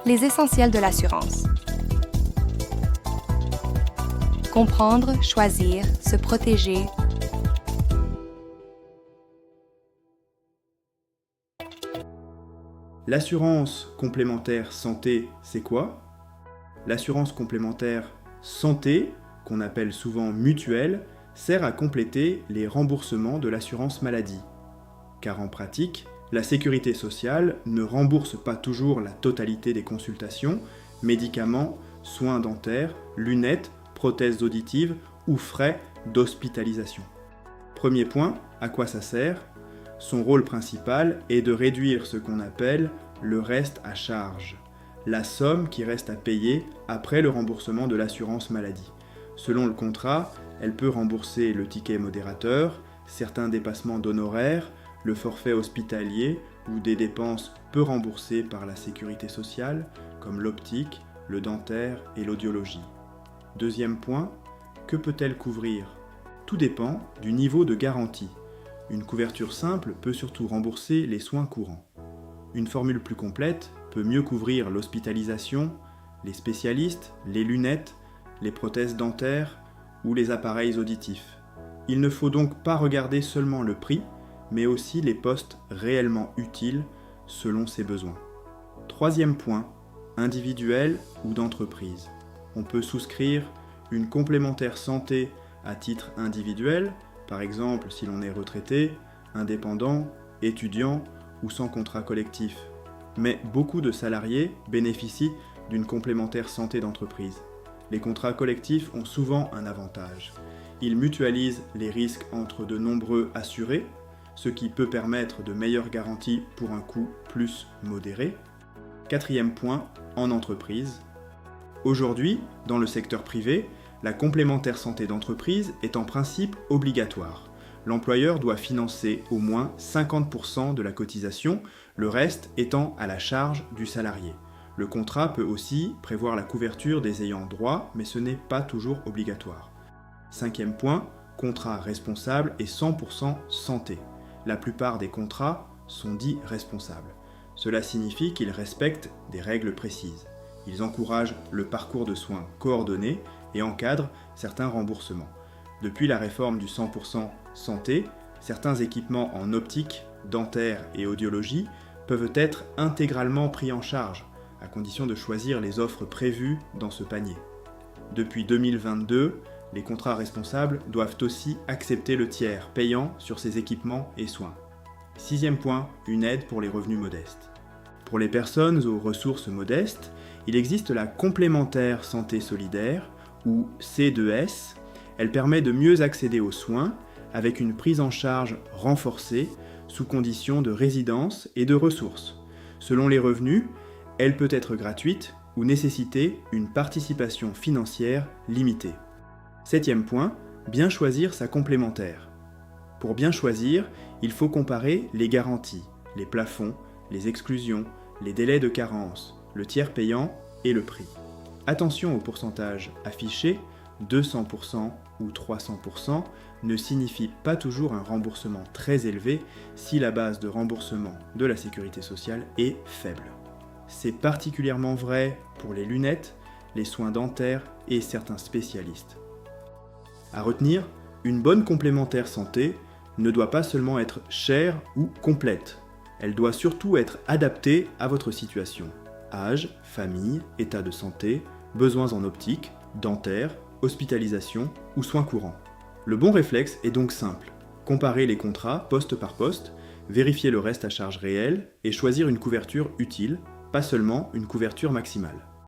Les essentiels de l'assurance. Comprendre, choisir, se protéger. L'assurance complémentaire santé, c'est quoi? L'assurance complémentaire santé, qu'on appelle souvent mutuelle, sert à compléter les remboursements de l'assurance maladie. Car en pratique, la sécurité sociale ne rembourse pas toujours la totalité des consultations, médicaments, soins dentaires, lunettes, prothèses auditives ou frais d'hospitalisation. Premier point, à quoi ça sert? Son rôle principal est de réduire ce qu'on appelle le reste à charge, la somme qui reste à payer après le remboursement de l'assurance maladie. Selon le contrat, elle peut rembourser le ticket modérateur, certains dépassements d'honoraires, le forfait hospitalier ou des dépenses peu remboursées par la sécurité sociale, comme l'optique, le dentaire et l'audiologie. Deuxième point, que peut-elle couvrir? Tout dépend du niveau de garantie. Une couverture simple peut surtout rembourser les soins courants. Une formule plus complète peut mieux couvrir l'hospitalisation, les spécialistes, les lunettes, les prothèses dentaires ou les appareils auditifs. Il ne faut donc pas regarder seulement le prix, mais aussi les postes réellement utiles selon ses besoins. Troisième point, individuel ou d'entreprise. On peut souscrire une complémentaire santé à titre individuel, par exemple si l'on est retraité, indépendant, étudiant ou sans contrat collectif. Mais beaucoup de salariés bénéficient d'une complémentaire santé d'entreprise. Les contrats collectifs ont souvent un avantage. Ils mutualisent les risques entre de nombreux assurés, ce qui peut permettre de meilleures garanties pour un coût plus modéré. Quatrième point, en entreprise. Aujourd'hui, dans le secteur privé, la complémentaire santé d'entreprise est en principe obligatoire. L'employeur doit financer au moins 50% de la cotisation, le reste étant à la charge du salarié. Le contrat peut aussi prévoir la couverture des ayants droit, mais ce n'est pas toujours obligatoire. Cinquième point, contrat responsable et 100% santé. La plupart des contrats sont dits responsables. Cela signifie qu'ils respectent des règles précises. Ils encouragent le parcours de soins coordonné et encadrent certains remboursements. Depuis la réforme du 100% santé, certains équipements en optique, dentaire et audiologie peuvent être intégralement pris en charge, à condition de choisir les offres prévues dans ce panier. Depuis 2022, les contrats responsables doivent aussi accepter le tiers payant sur ces équipements et soins. Sixième point, une aide pour les revenus modestes. Pour les personnes aux ressources modestes, il existe la complémentaire santé solidaire, ou C2S. Elle permet de mieux accéder aux soins avec une prise en charge renforcée sous conditions de résidence et de ressources. Selon les revenus, elle peut être gratuite ou nécessiter une participation financière limitée. Septième point, bien choisir sa complémentaire. Pour bien choisir, il faut comparer les garanties, les plafonds, les exclusions, les délais de carence, le tiers payant et le prix. Attention au pourcentage affiché, 200% ou 300% ne signifie pas toujours un remboursement très élevé si la base de remboursement de la sécurité sociale est faible. C'est particulièrement vrai pour les lunettes, les soins dentaires et certains spécialistes. À retenir, une bonne complémentaire santé ne doit pas seulement être chère ou complète. Elle doit surtout être adaptée à votre situation. Âge, famille, état de santé, besoins en optique, dentaire, hospitalisation ou soins courants. Le bon réflexe est donc simple. Comparer les contrats poste par poste, vérifier le reste à charge réelle et choisir une couverture utile, pas seulement une couverture maximale.